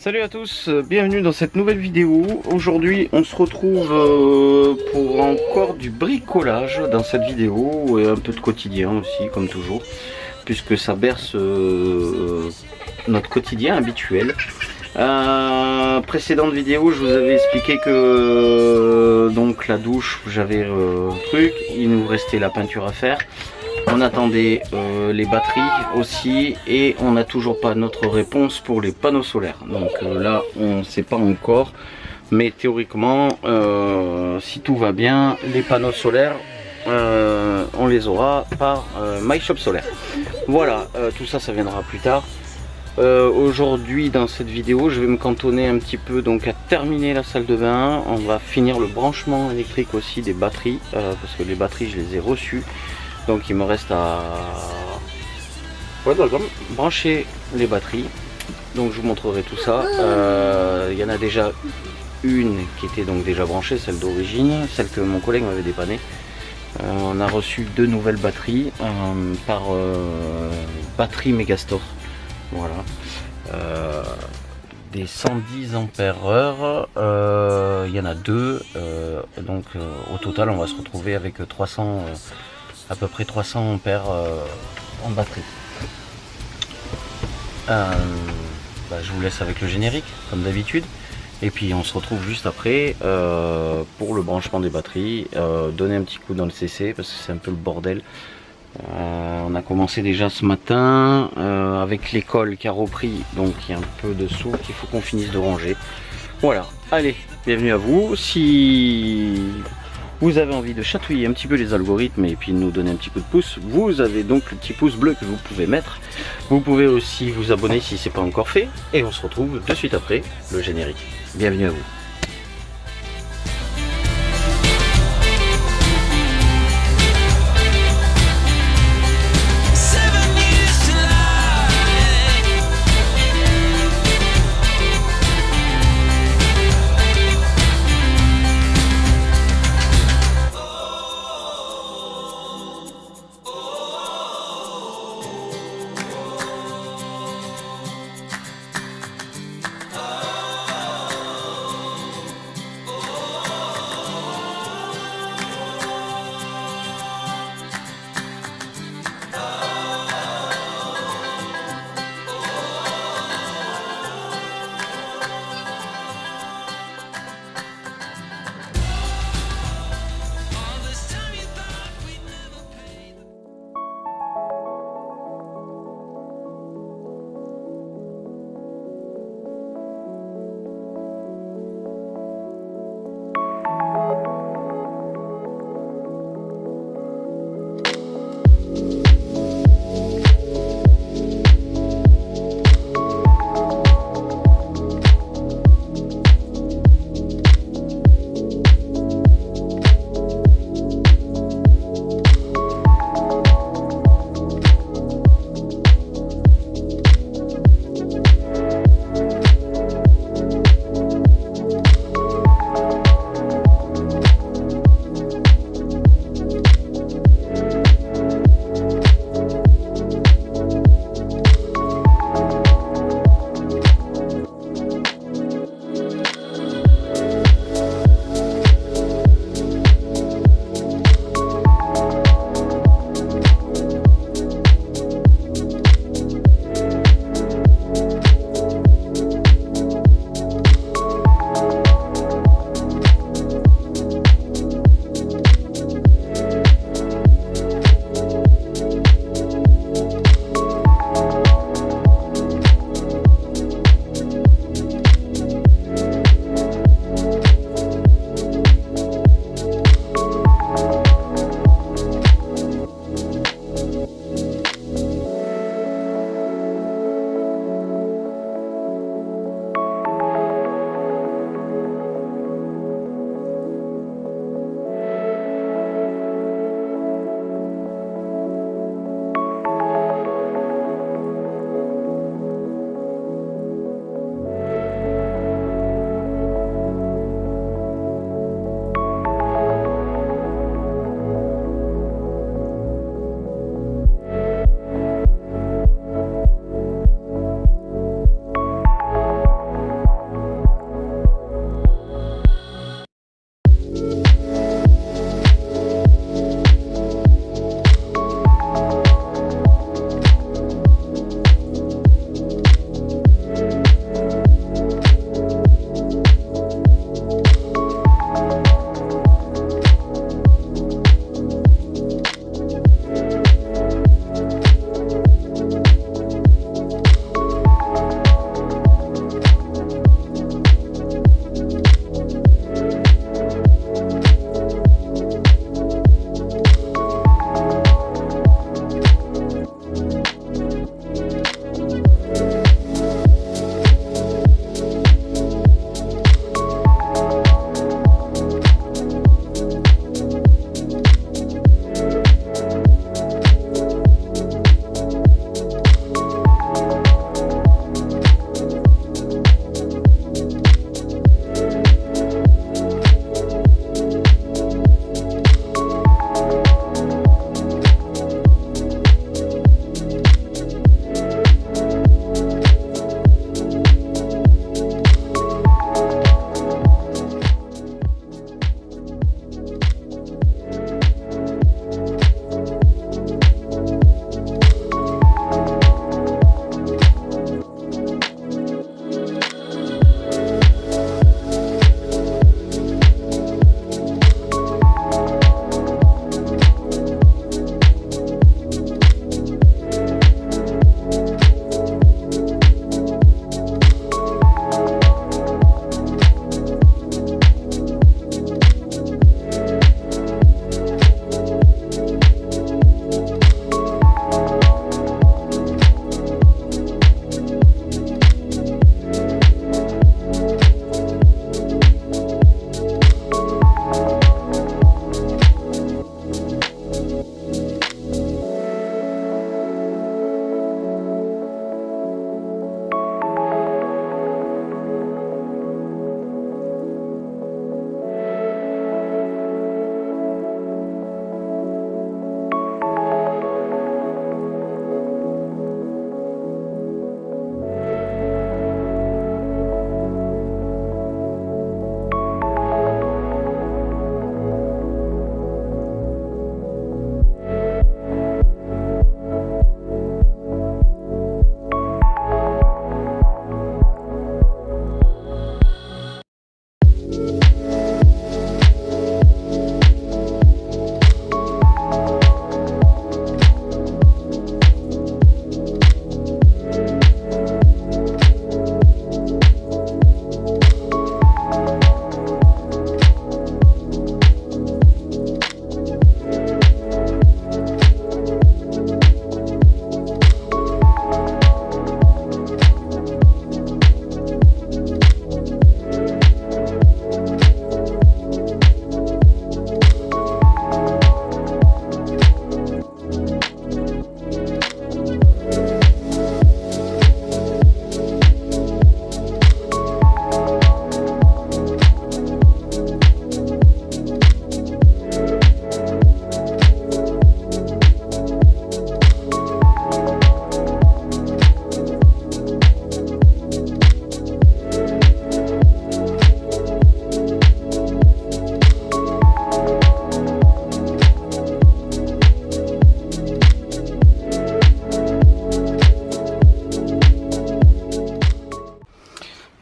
Salut à tous, bienvenue dans cette nouvelle vidéo. Aujourd'hui on se retrouve pour encore du bricolage dans cette vidéo et un peu de quotidien aussi comme toujours, puisque ça berce notre quotidien habituel. Précédente vidéo je vous avais expliqué que donc la douche j'avais truc, il nous restait la peinture à faire. On attendait les batteries aussi et on n'a toujours pas notre réponse pour les panneaux solaires. Donc là on ne sait pas encore, mais théoriquement si tout va bien, les panneaux solaires on les aura par MyShop Solaire. Voilà, tout ça viendra plus tard. Aujourd'hui dans cette vidéo je vais me cantonner un petit peu donc à terminer la salle de bain. On va finir le branchement électrique aussi des batteries parce que les batteries je les ai reçues. Donc il me reste à brancher les batteries. Donc je vous montrerai tout ça. Il y en a déjà une qui était donc déjà branchée, celle d'origine, celle que mon collègue m'avait dépannée. On a reçu deux nouvelles batteries par batterie Megastore. Voilà. Des 110 ampères-heure. Il y en a deux. Donc au total on va se retrouver avec 300. À peu près 300 ampères en batterie. Je vous laisse avec le générique comme d'habitude et puis on se retrouve juste après pour le branchement des batteries, donner un petit coup dans le CC parce que c'est un peu le bordel. On a commencé déjà ce matin avec l'école qui a repris, donc il y a un peu de sous qu'il faut qu'on finisse de ranger. Voilà, allez, bienvenue à vous. Si vous avez envie de chatouiller un petit peu les algorithmes et puis de nous donner un petit coup de pouce, vous avez donc le petit pouce bleu que vous pouvez mettre. Vous pouvez aussi vous abonner si ce n'est pas encore fait. Et on se retrouve de suite après le générique. Bienvenue à vous.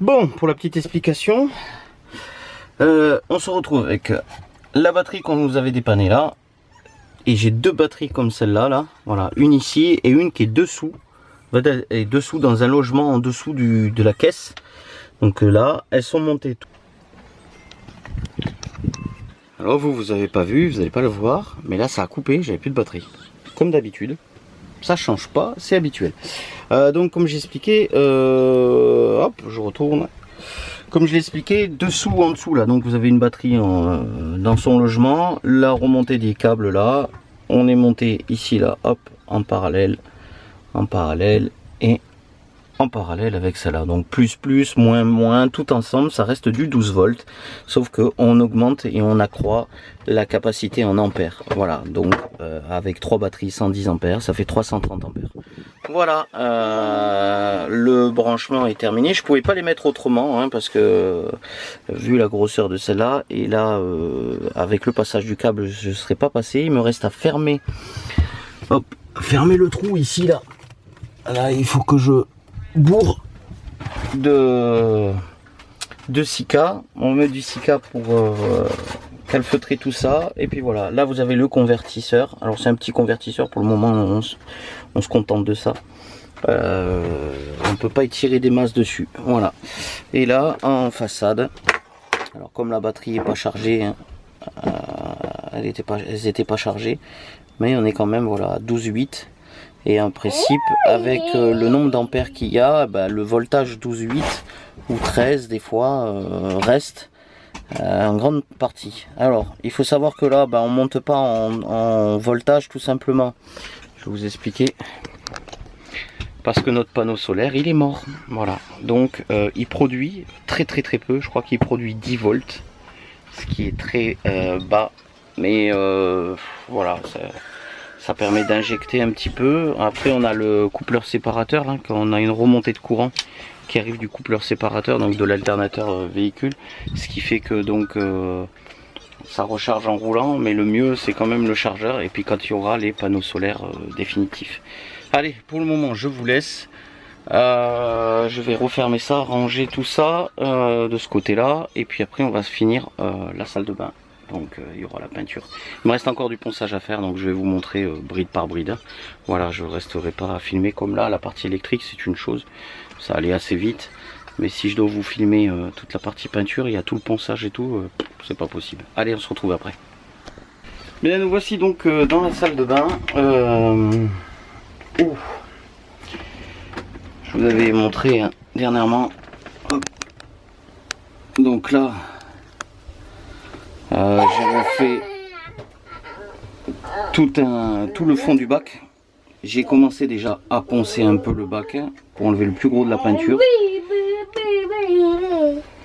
Bon, pour la petite explication, on se retrouve avec la batterie qu'on nous avait dépannée là. Et j'ai deux batteries comme celle-là, là. Voilà, une ici et une qui est dessous. Elle est dessous dans un logement en dessous de la caisse. Donc là, elles sont montées. Alors vous avez pas vu, vous n'allez pas le voir. Mais là, ça a coupé, j'avais plus de batterie. Comme d'habitude. Ça change pas, c'est habituel. Donc comme j'ai expliqué, hop, je retourne. Comme je l'ai expliqué, dessous, en dessous là, donc vous avez une batterie dans son logement, la remontée des câbles là, on est monté ici là, hop, en parallèle et en parallèle avec celle-là. Donc plus, moins, tout ensemble, ça reste du 12 volts, sauf que on augmente et on accroît la capacité en ampères. Voilà, donc avec 3 batteries 110 ampères, ça fait 330 ampères. Voilà, le branchement est terminé. Je pouvais pas les mettre autrement hein, parce que vu la grosseur de celle-là et là avec le passage du câble je ne serais pas passé. Il me reste à fermer, hop, fermer le trou ici là. Là il faut que je bourre de silica. On met du silica pour calfeutrer tout ça. Et puis voilà, là vous avez le convertisseur. Alors c'est un petit convertisseur pour le moment, on se contente de ça. On peut pas étirer des masses dessus. Voilà. Et là en façade, alors comme la batterie est pas chargée, hein, elles étaient pas chargées, mais on est quand même voilà à 12,8. Et en principe, avec le nombre d'ampères qu'il y a, bah, le voltage 12,8 ou 13 des fois reste en grande partie. Alors, il faut savoir que là, bah, on monte pas en voltage tout simplement. Je vais vous expliquer. Parce que notre panneau solaire, il est mort. Voilà. Donc, il produit très peu. Je crois qu'il produit 10 volts. Ce qui est très bas. Mais voilà, ça permet d'injecter un petit peu. Après on a le coupleur séparateur, hein, quand on a une remontée de courant qui arrive du coupleur séparateur, donc de l'alternateur véhicule. Ce qui fait que donc ça recharge en roulant, mais le mieux c'est quand même le chargeur. Et puis quand il y aura les panneaux solaires définitifs. Allez, pour le moment je vous laisse. Je vais refermer ça, ranger tout ça de ce côté là. Et puis après on va se finir la salle de bain. Donc il y aura la peinture. Il me reste encore du ponçage à faire, donc je vais vous montrer bride par bride. Voilà, je ne resterai pas à filmer comme là. La partie électrique c'est une chose, ça allait assez vite. Mais si je dois vous filmer toute la partie peinture, il y a tout le ponçage et tout, c'est pas possible. Allez, on se retrouve après. Bien, nous voici donc dans la salle de bain. Je vous avais montré hein, dernièrement. Hop. Donc là. J'avais fait tout le fond du bac. J'ai commencé déjà à poncer un peu le bac hein, pour enlever le plus gros de la peinture.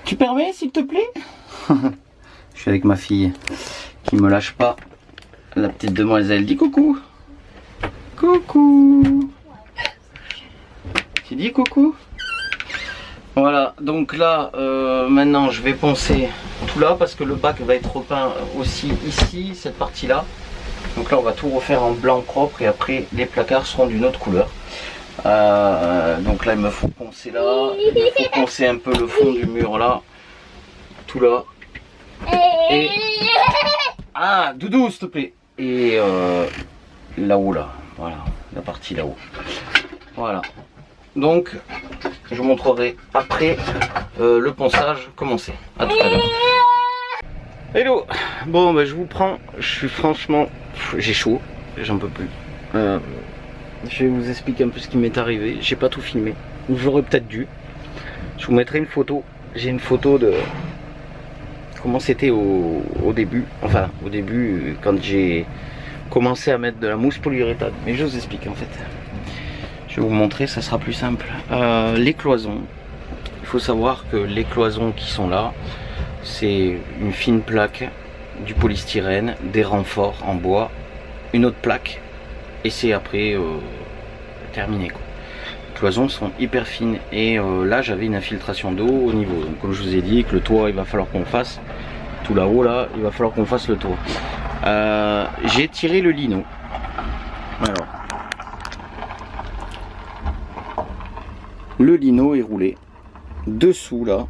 Tu permets s'il te plaît? Je suis avec ma fille qui me lâche pas. La petite demoiselle dit coucou. Coucou. Tu dis coucou? Voilà, donc là maintenant je vais poncer tout là parce que le bac va être repeint aussi ici, cette partie là. Donc là on va tout refaire en blanc propre et après les placards seront d'une autre couleur. Donc là il me faut poncer là, il me faut poncer un peu le fond du mur là, tout là. Et ah doudou s'il te plaît. Et là-haut là, voilà, la partie là-haut. Voilà. Donc je vous montrerai après le ponçage commencé. À tout à l'heure. Hello. Bon bah, je vous prends. Je suis franchement, j'ai chaud, j'en peux plus. Je vais vous expliquer un peu ce qui m'est arrivé. J'ai pas tout filmé. J'aurais peut-être dû. Je vous mettrai une photo. J'ai une photo de comment c'était au début. Enfin au début quand j'ai commencé à mettre de la mousse polyuréthane. Mais je vous explique en fait. Je vais vous montrer, ça sera plus simple. Les cloisons. Il faut savoir que les cloisons qui sont là, c'est une fine plaque, du polystyrène, des renforts en bois, une autre plaque, et c'est après terminé quoi. Les cloisons sont hyper fines et là j'avais une infiltration d'eau au niveau. Donc comme je vous ai dit que le toit il va falloir qu'on fasse tout là-haut là, il va falloir qu'on fasse le toit. J'ai tiré le lino. Alors. Le lino est roulé. dessous là,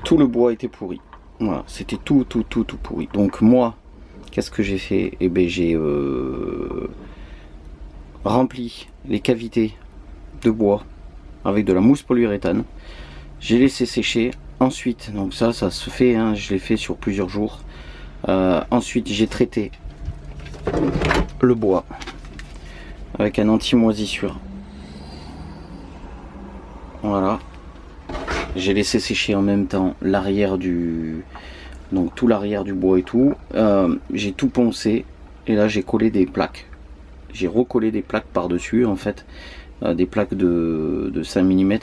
tout le bois était pourri. Voilà, c'était tout pourri. Donc moi, qu'est-ce que j'ai fait? Eh ben j'ai rempli les cavités de bois avec de la mousse polyuréthane. J'ai laissé sécher. Ensuite, donc ça se fait, hein, je l'ai fait sur plusieurs jours. Ensuite, j'ai traité le bois avec un anti-moisissure. Voilà. J'ai laissé sécher en même temps l'arrière donc tout l'arrière du bois et tout. J'ai tout poncé et là j'ai collé des plaques. J'ai recollé des plaques par dessus en fait, des plaques de 5 mm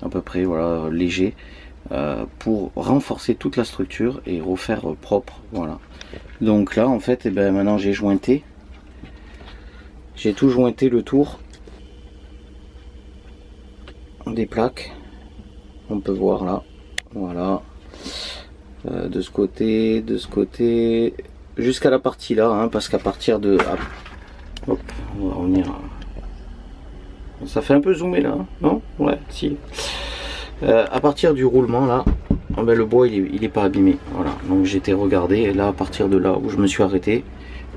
à peu près, voilà, léger, pour renforcer toute la structure et refaire propre. Voilà. Donc là en fait, maintenant j'ai jointé. J'ai tout jointé le tour des plaques. On peut voir là, voilà, de ce côté, jusqu'à la partie là, hein, parce qu'à partir de, hop, on va revenir. Ça fait un peu zoomé là, hein, non? Ouais, si. À partir du roulement là, le bois il est pas abîmé. Voilà, donc j'étais regardé et là à partir de là où je me suis arrêté,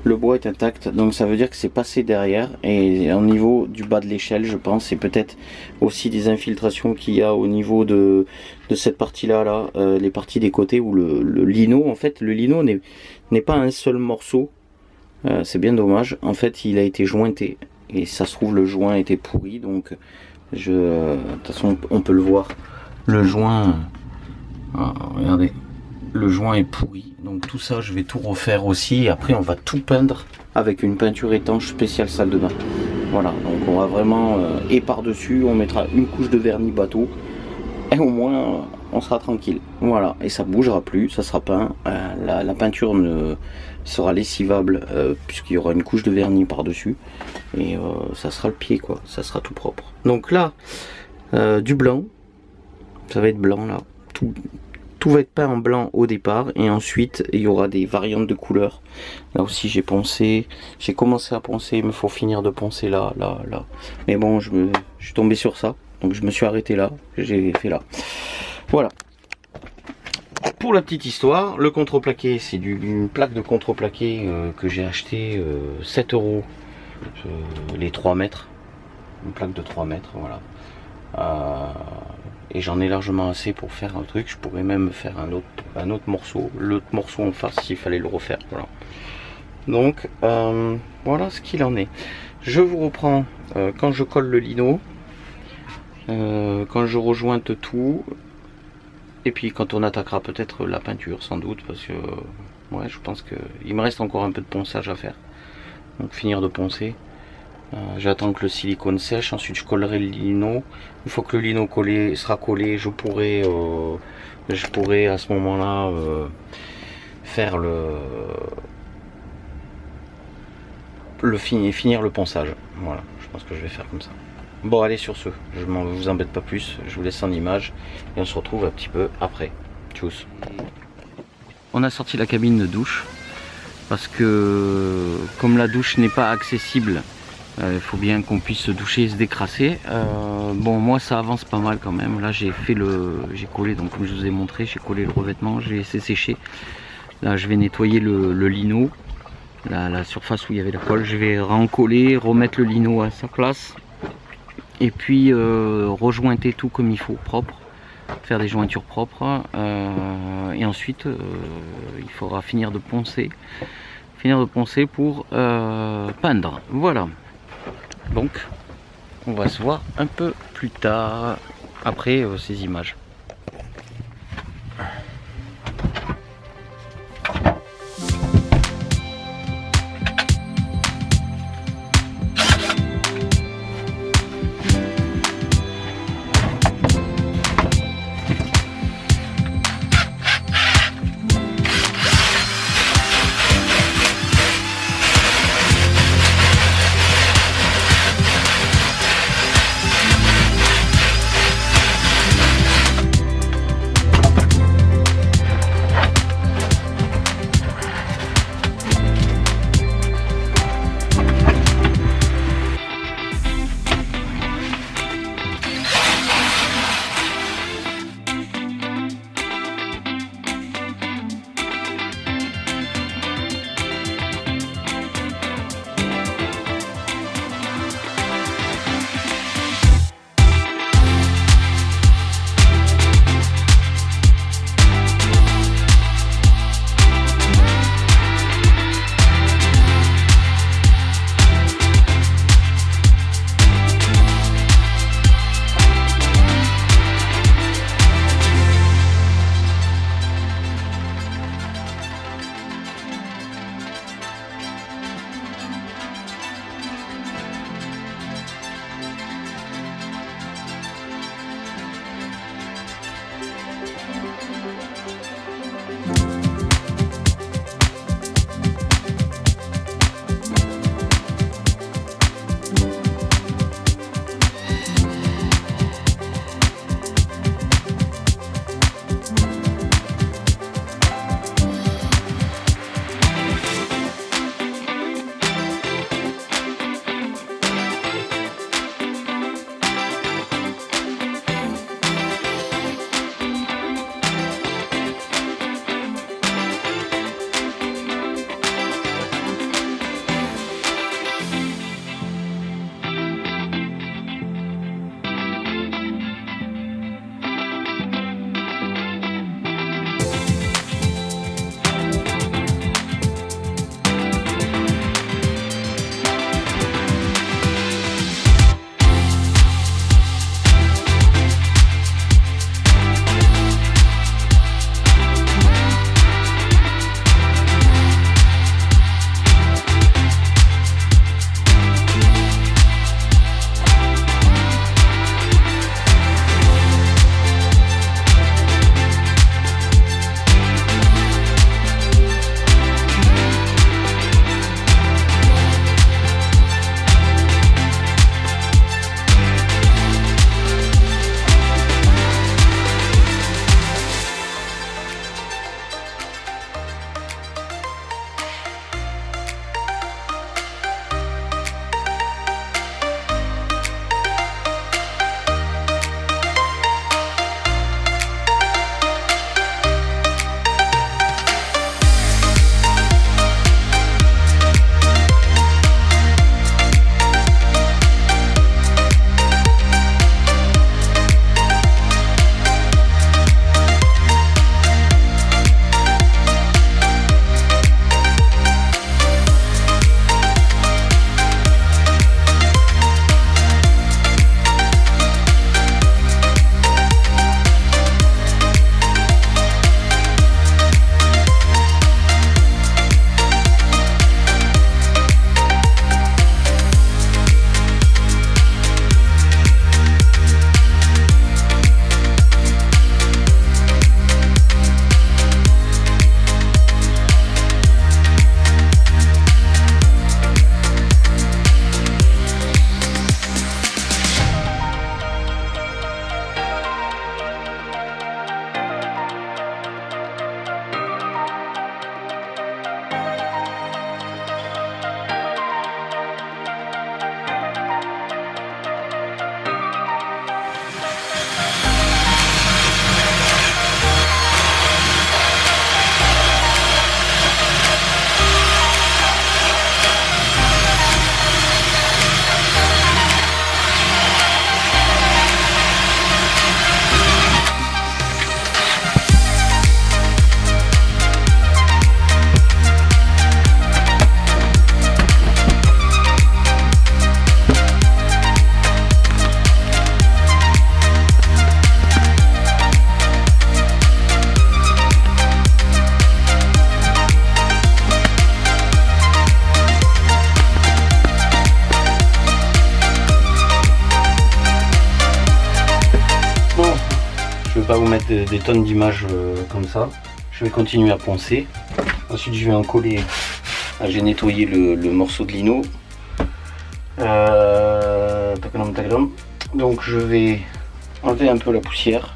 le bois est intact, donc ça veut dire que c'est passé derrière et au niveau du bas de l'échelle, je pense, c'est peut-être aussi des infiltrations qu'il y a au niveau de cette partie là, les parties des côtés où le lino, en fait, le lino n'est pas un seul morceau, c'est bien dommage. En fait, il a été jointé et ça se trouve le joint était pourri, donc de toute façon on peut le voir, le joint, regardez. Le joint est pourri, donc tout ça je vais tout refaire aussi et après on va tout peindre avec une peinture étanche spéciale salle de bain. Voilà, donc on va vraiment et par dessus on mettra une couche de vernis bateau et au moins on sera tranquille. Voilà, et ça bougera plus, ça sera peint, la peinture ne sera lessivable puisqu'il y aura une couche de vernis par dessus et ça sera le pied quoi, ça sera tout propre. Donc là du blanc, ça va être blanc là, tout va être peint en blanc au départ et ensuite il y aura des variantes de couleurs. Là aussi j'ai poncé, j'ai commencé à poncer, il me faut finir de poncer là. Mais bon, je suis tombé sur ça, donc je me suis arrêté là, j'ai fait là. Voilà. Pour la petite histoire, le contreplaqué, c'est une plaque de contreplaqué que j'ai acheté 7 € les 3 mètres. Une plaque de 3 mètres, voilà. Et j'en ai largement assez pour faire un truc. Je pourrais même faire un autre morceau, l'autre morceau en face s'il fallait le refaire. Voilà. Donc voilà ce qu'il en est. Je vous reprends quand je colle le lino, quand je rejointe tout, et puis quand on attaquera peut-être la peinture sans doute, parce que ouais, je pense que il me reste encore un peu de ponçage à faire. Donc finir de poncer. J'attends que le silicone sèche, ensuite je collerai le lino. Une fois que le lino sera collé, je pourrai à ce moment là faire finir le ponçage. Voilà, je pense que je vais faire comme ça. Bon allez, sur ce, je ne vous embête pas plus, je vous laisse en image et on se retrouve un petit peu après. Tchuss. On a sorti la cabine de douche parce que comme la douche n'est pas accessible, il faut bien qu'on puisse se doucher et se décrasser. Bon, moi ça avance pas mal quand même. Là j'ai collé, donc comme je vous ai montré, j'ai collé le revêtement, j'ai laissé sécher. Là je vais nettoyer le lino, la surface où il y avait la colle. Je vais rencoller, remettre le lino à sa place et puis rejointer tout comme il faut, propre, faire des jointures propres. Et ensuite il faudra finir de poncer pour peindre. Voilà. Donc, on va se voir un peu plus tard, après ces images. vous mettre des tonnes d'images comme ça. Je vais continuer à poncer. Ensuite je vais en coller. J'ai nettoyé le morceau de lino. Donc je vais enlever un peu la poussière,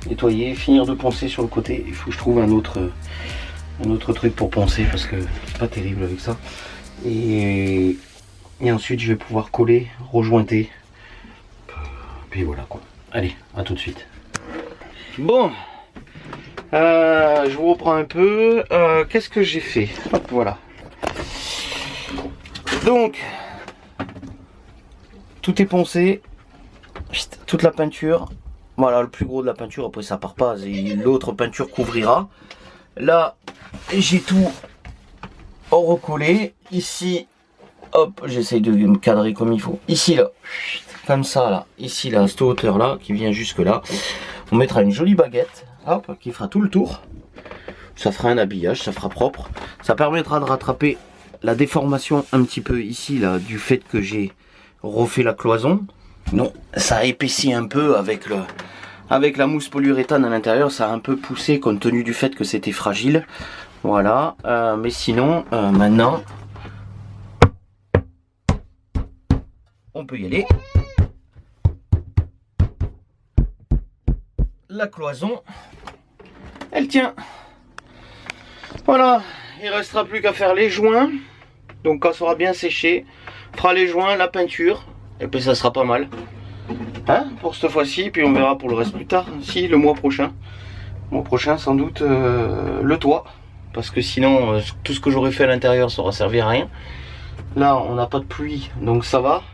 nettoyer, finir de poncer sur le côté. Il faut que je trouve un autre truc pour poncer parce que c'est pas terrible avec ça. Et ensuite je vais pouvoir coller, rejointer. Puis voilà quoi. Allez, à tout de suite. Bon, je vous reprends un peu. Qu'est-ce que j'ai fait? Hop, voilà. Donc, tout est poncé, toute la peinture. Voilà, le plus gros de la peinture. Après, ça part pas. L'autre peinture couvrira. Là, j'ai tout recollé. Ici, hop, j'essaye de me cadrer comme il faut. Ici, là, comme ça, là. Ici, là, à cette hauteur-là, qui vient jusque là. On mettra une jolie baguette, hop, qui fera tout le tour. Ça fera un habillage, ça fera propre. Ça permettra de rattraper la déformation un petit peu ici, là, du fait que j'ai refait la cloison. Non, ça a épaissi un peu avec la mousse polyuréthane à l'intérieur. Ça a un peu poussé compte tenu du fait que c'était fragile. Voilà, mais sinon, maintenant, on peut y aller. La cloison, elle tient. Voilà, il restera plus qu'à faire les joints. Donc quand ça sera bien séché, on fera les joints, la peinture, et puis ça sera pas mal. Hein, pour cette fois-ci, puis on verra pour le reste plus tard. Si, le mois prochain. Le mois prochain, sans doute, le toit. Parce que sinon, tout ce que j'aurais fait à l'intérieur, ça aura servi à rien. Là, on n'a pas de pluie, donc ça va.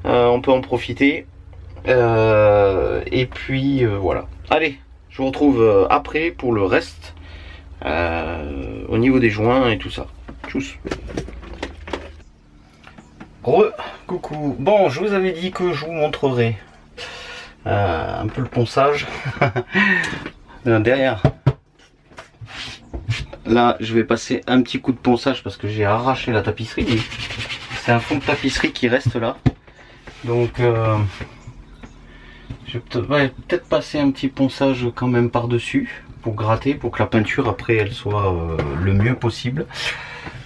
On peut en profiter. Et puis, voilà. Allez, je vous retrouve après pour le reste. Au niveau des joints et tout ça. Tchuss. Coucou. Bon, je vous avais dit que je vous montrerai un peu le ponçage. Derrière. Là, je vais passer un petit coup de ponçage parce que j'ai arraché la tapisserie. C'est un fond de tapisserie qui reste là. Donc, je vais peut-être passer un petit ponçage quand même par-dessus pour gratter, pour que la peinture après elle soit le mieux possible.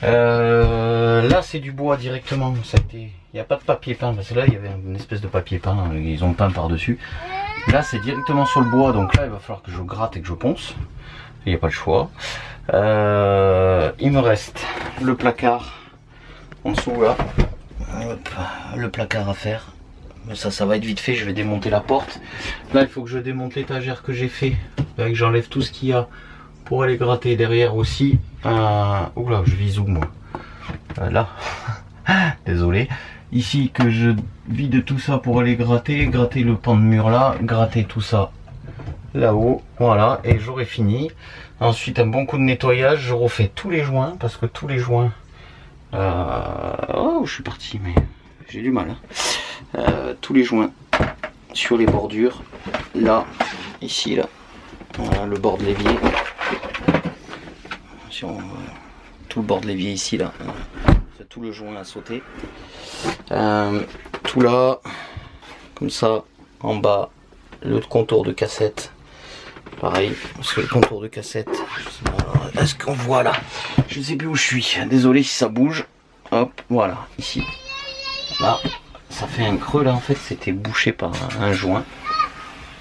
Là c'est du bois directement, il n'y a pas de papier peint parce que là il y avait une espèce de papier peint, ils ont peint par dessus. Là c'est directement sur le bois, donc là il va falloir que je gratte et que je ponce, il n'y a pas le choix. Il me reste le placard en dessous là. Hop, le placard à faire. Mais ça va être vite fait, je vais démonter la porte. Là il faut que je démonte l'étagère que j'ai fait, que j'enlève tout ce qu'il y a pour aller gratter derrière aussi. Oula, je vise où moi? Là, désolé. Ici que je vide tout ça pour aller gratter le pan de mur là, gratter tout ça là-haut, voilà, et j'aurai fini. Ensuite un bon coup de nettoyage, je refais tous les joints, parce que tous les joints... Oh, je suis parti, mais j'ai du mal. Tous les joints sur les bordures, là, ici, là, voilà, le bord de l'évier. Tout le bord de l'évier ici, là, c'est tout le joint à sauter. Tout là, comme ça, en bas, le contour de cassette. Pareil, parce que le contour de cassette, est-ce qu'on voit là? Je ne sais plus où je suis, désolé si ça bouge. Hop, voilà, ici. Là, ça fait un creux là, en fait, c'était bouché par un joint.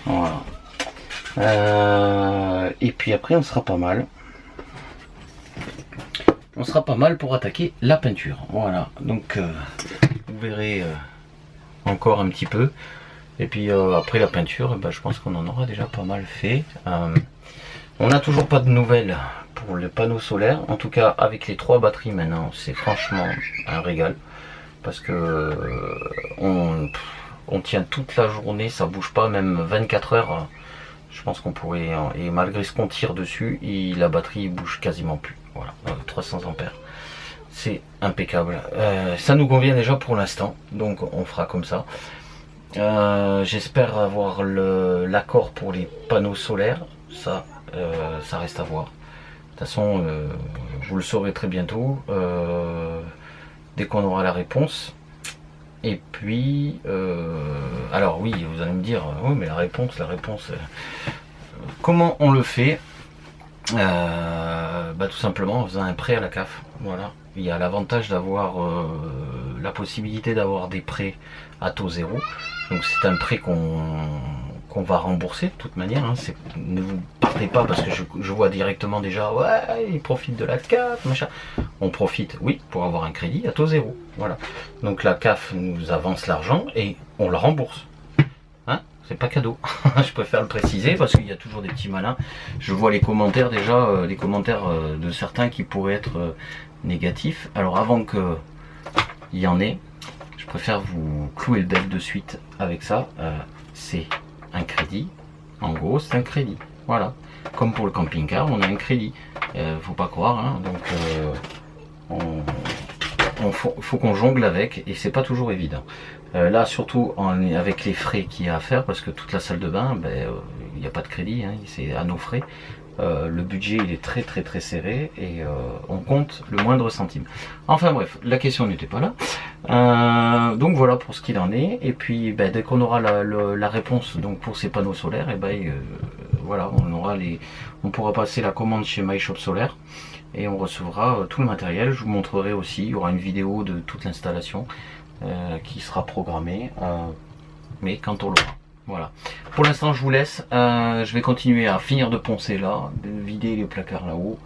Voilà. Et puis après, on sera pas mal. On sera pas mal pour attaquer la peinture. Voilà, donc vous verrez encore un petit peu. Et puis après la peinture, je pense qu'on en aura déjà pas mal fait. On n'a toujours pas de nouvelles pour le panneau solaire. En tout cas, avec les 3 batteries maintenant, c'est franchement un régal. Parce que on tient toute la journée, ça bouge pas, même 24 heures. Je pense qu'on pourrait, et malgré ce qu'on tire dessus, la batterie bouge quasiment plus. Voilà, 300 ampères. C'est impeccable. Ça nous convient déjà pour l'instant, donc on fera comme ça. J'espère avoir l'accord pour les panneaux solaires. Ça reste à voir. De toute façon, vous le saurez très bientôt, dès qu'on aura la réponse. Et puis, alors oui, vous allez me dire, oui, mais la réponse, comment on le fait? Tout simplement en faisant un prêt à la CAF. Voilà. Il y a l'avantage d'avoir la possibilité d'avoir des prêts à taux zéro. Donc c'est un prêt qu'on va rembourser de toute manière. Hein. Ne vous partez pas parce que je vois directement déjà, ouais, ils profitent de la CAF, machin. On profite, oui, pour avoir un crédit à taux zéro. Voilà. Donc la CAF nous avance l'argent et on le rembourse. Hein, c'est pas cadeau. Je préfère le préciser parce qu'il y a toujours des petits malins. Je vois les commentaires déjà, les commentaires de certains qui pourraient être négatifs. Alors avant que il y en ait, je préfère vous clouer le bec de suite avec ça. C'est un crédit. En gros, c'est un crédit. Voilà. Comme pour le camping-car, on a un crédit. Faut pas croire. Hein. Donc, faut qu'on jongle avec et c'est pas toujours évident. Là, surtout avec les frais qu'il y a à faire, parce que toute la salle de bain, il n'y a pas de crédit, hein, c'est à nos frais. Le budget il est très serré et on compte le moindre centime. Enfin bref, la question n'était pas là. Donc voilà pour ce qu'il en est. Et puis dès qu'on aura la réponse donc pour ces panneaux solaires, voilà, on pourra passer la commande chez MyShop Solaire et on recevra tout le matériel. Je vous montrerai aussi, il y aura une vidéo de toute l'installation qui sera programmée, mais quand on l'aura. Voilà. Pour l'instant, je vous laisse. Je vais continuer à finir de poncer là, de vider les placards là-haut,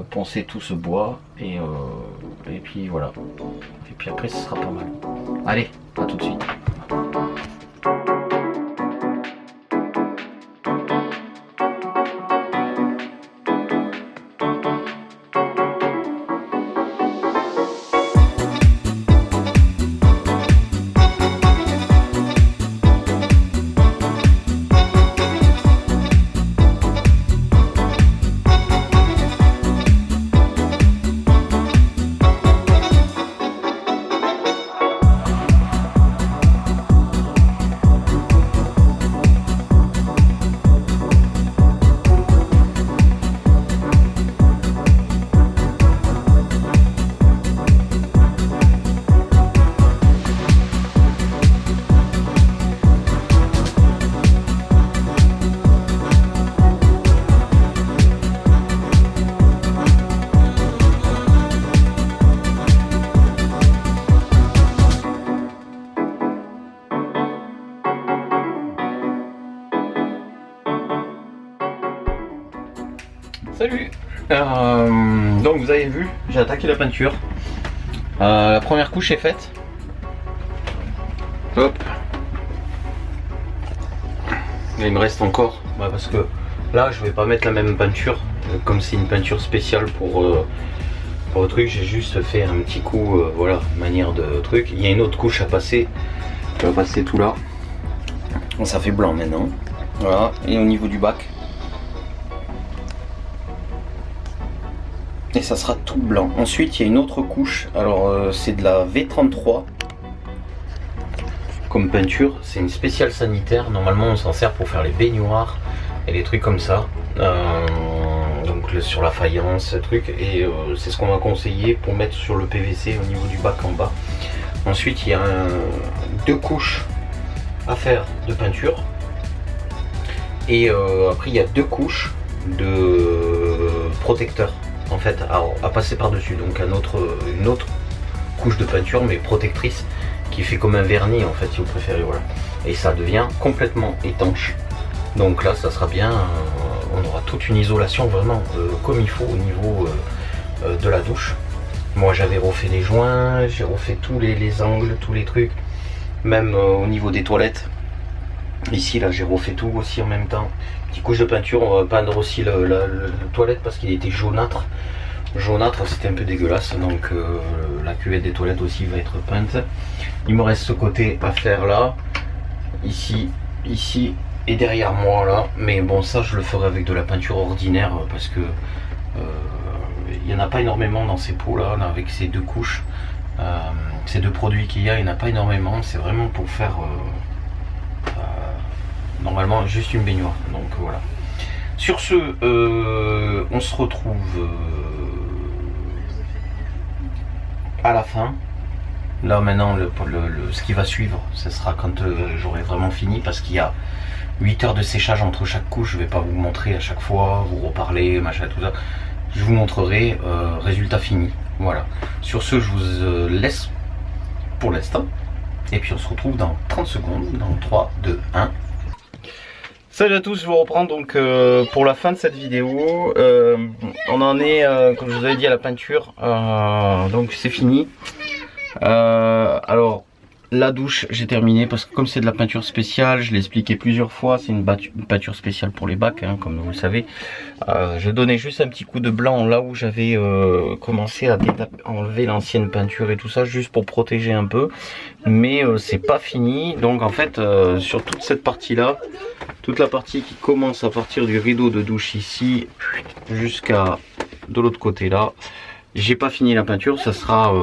poncer tout ce bois et puis voilà. Et puis après, ce sera pas mal. Allez, à tout de suite. Salut. Donc vous avez vu, j'ai attaqué la peinture. La première couche est faite. Hop. Et il me reste encore, parce que là je vais pas mettre la même peinture, comme c'est une peinture spéciale pour le truc, j'ai juste fait un petit coup, voilà, manière de truc. Il y a une autre couche à passer, je vais passer tout là. Bon, ça fait blanc maintenant. Voilà, et au niveau du bac. Et ça sera tout blanc. Ensuite il y a une autre couche, alors c'est de la V33 comme peinture, c'est une spéciale sanitaire. Normalement on s'en sert pour faire les baignoires et les trucs comme ça, donc sur la faïence, truc, et c'est ce qu'on va conseiller pour mettre sur le PVC au niveau du bac en bas. Ensuite il y a deux couches à faire de peinture et après il y a deux couches de protecteurs en fait à passer par dessus, donc une autre couche de peinture mais protectrice qui fait comme un vernis en fait si vous préférez, voilà, et ça devient complètement étanche. Donc là ça sera bien, on aura toute une isolation vraiment comme il faut au niveau de la douche. Moi j'avais refait les joints, j'ai refait tous les angles, tous les trucs, même au niveau des toilettes. Ici là j'ai refait tout aussi en même temps. Petite couche de peinture, on va peindre aussi la toilette parce qu'il était jaunâtre. Jaunâtre, c'était un peu dégueulasse, donc la cuvette des toilettes aussi va être peinte. Il me reste ce côté à faire là, ici et derrière moi là, mais bon ça je le ferai avec de la peinture ordinaire parce que il n'y en a pas énormément dans ces pots là, avec ces deux couches, ces deux produits qu'il y a, il n'y en a pas énormément, c'est vraiment pour faire normalement juste une baignoire, donc voilà. Sur ce, on se retrouve à la fin Là maintenant ce qui va suivre, ce sera quand j'aurai vraiment fini, parce qu'il y a 8 heures de séchage entre chaque couche. Je vais pas vous montrer à chaque fois, vous reparler, machin, tout ça. Je vous montrerai résultat fini. Voilà. Sur ce, je vous laisse pour l'instant. Et puis on se retrouve dans 30 secondes, dans 3, 2, 1. Salut à tous, je vous reprends donc pour la fin de cette vidéo. On en est, comme je vous avais dit, à la peinture. Donc c'est fini. Alors la douche j'ai terminé, parce que comme c'est de la peinture spéciale, je l'ai expliqué plusieurs fois, c'est une peinture spéciale pour les bacs, hein, comme vous le savez. Je donnais juste un petit coup de blanc là où j'avais commencé à enlever l'ancienne peinture et tout ça, juste pour protéger un peu, mais c'est pas fini. Donc en fait sur toute cette partie là, toute la partie qui commence à partir du rideau de douche ici jusqu'à de l'autre côté là, j'ai pas fini la peinture. Ça sera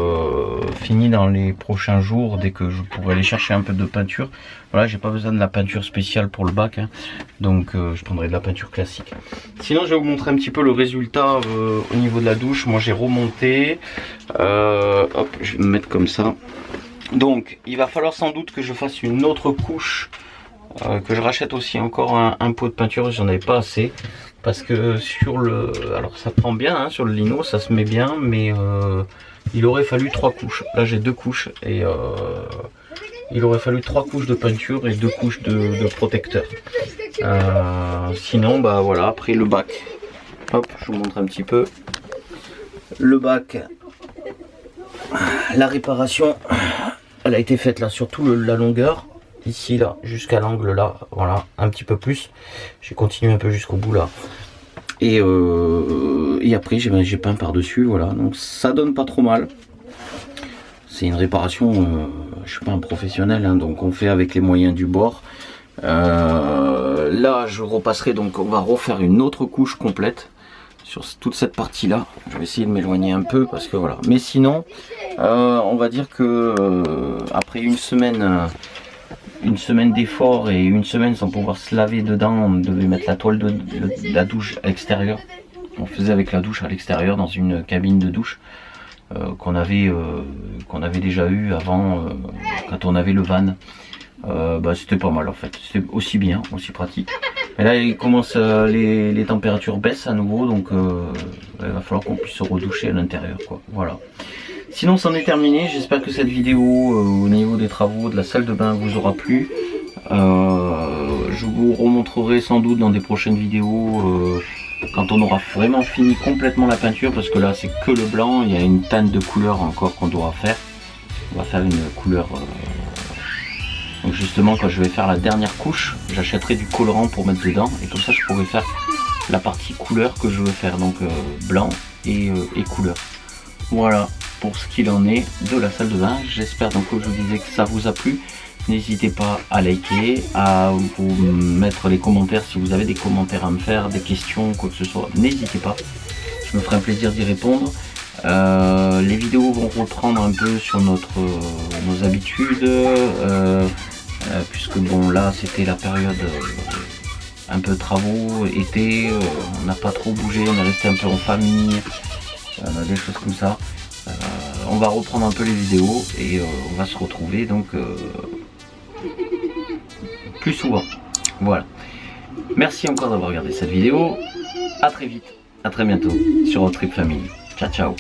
fini dans les prochains jours, dès que je pourrai aller chercher un peu de peinture. Voilà, j'ai pas besoin de la peinture spéciale pour le bac, hein. Donc je prendrai de la peinture classique. Sinon je vais vous montrer un petit peu le résultat au niveau de la douche. Moi j'ai remonté, hop, je vais me mettre comme ça. Donc il va falloir sans doute que je fasse une autre couche, que je rachète aussi encore un pot de peinture. J'en avais pas assez, parce que sur le, alors ça prend bien, hein, sur le lino ça se met bien, mais il aurait fallu 3 couches. Là j'ai 2 couches et il aurait fallu 3 couches de peinture et 2 couches de protecteur. Sinon bah voilà. Après le bac, hop, je vous montre un petit peu le bac. La réparation elle a été faite là sur toute la longueur, ici là jusqu'à l'angle là, voilà, un petit peu plus. J'ai continué un peu jusqu'au bout là, et après j'ai peint par dessus, voilà. Donc ça donne pas trop mal. C'est une réparation, je suis pas un professionnel, hein, donc on fait avec les moyens du bord. Là je repasserai, donc on va refaire une autre couche complète sur toute cette partie là. Je vais essayer de m'éloigner un peu, parce que voilà. Mais sinon on va dire que après une semaine d'effort et une semaine sans pouvoir se laver dedans, on devait mettre la toile de la douche à l'extérieur. On faisait avec la douche à l'extérieur dans une cabine de douche qu'on avait déjà eu avant, quand on avait le van. Bah, c'était pas mal en fait, c'était aussi bien, aussi pratique. Et là il commence, les températures baissent à nouveau, donc il va falloir qu'on puisse se redoucher à l'intérieur, quoi. Voilà. Sinon c'en est terminé. J'espère que cette vidéo au niveau des travaux de la salle de bain vous aura plu. Je vous remontrerai sans doute dans des prochaines vidéos quand on aura vraiment fini complètement la peinture, parce que là c'est que le blanc. Il y a une teinte de couleur encore qu'on doit faire. On va faire une couleur donc justement quand je vais faire la dernière couche, j'achèterai du colorant pour mettre dedans, et comme ça je pourrai faire la partie couleur que je veux faire, donc blanc et couleur. Voilà pour ce qu'il en est de la salle de bain. J'espère donc, comme je vous disais, que ça vous a plu. N'hésitez pas à liker, à vous mettre les commentaires si vous avez des commentaires à me faire, des questions, quoi que ce soit. N'hésitez pas, je me ferai un plaisir d'y répondre. Les vidéos vont reprendre un peu sur nos habitudes, puisque bon là c'était la période un peu travaux, été, on n'a pas trop bougé, on est resté un peu en famille, des choses comme ça. On va reprendre un peu les vidéos et on va se retrouver donc plus souvent. Voilà. Merci encore d'avoir regardé cette vidéo. À très vite, à très bientôt sur Road Trip Family. Ciao ciao.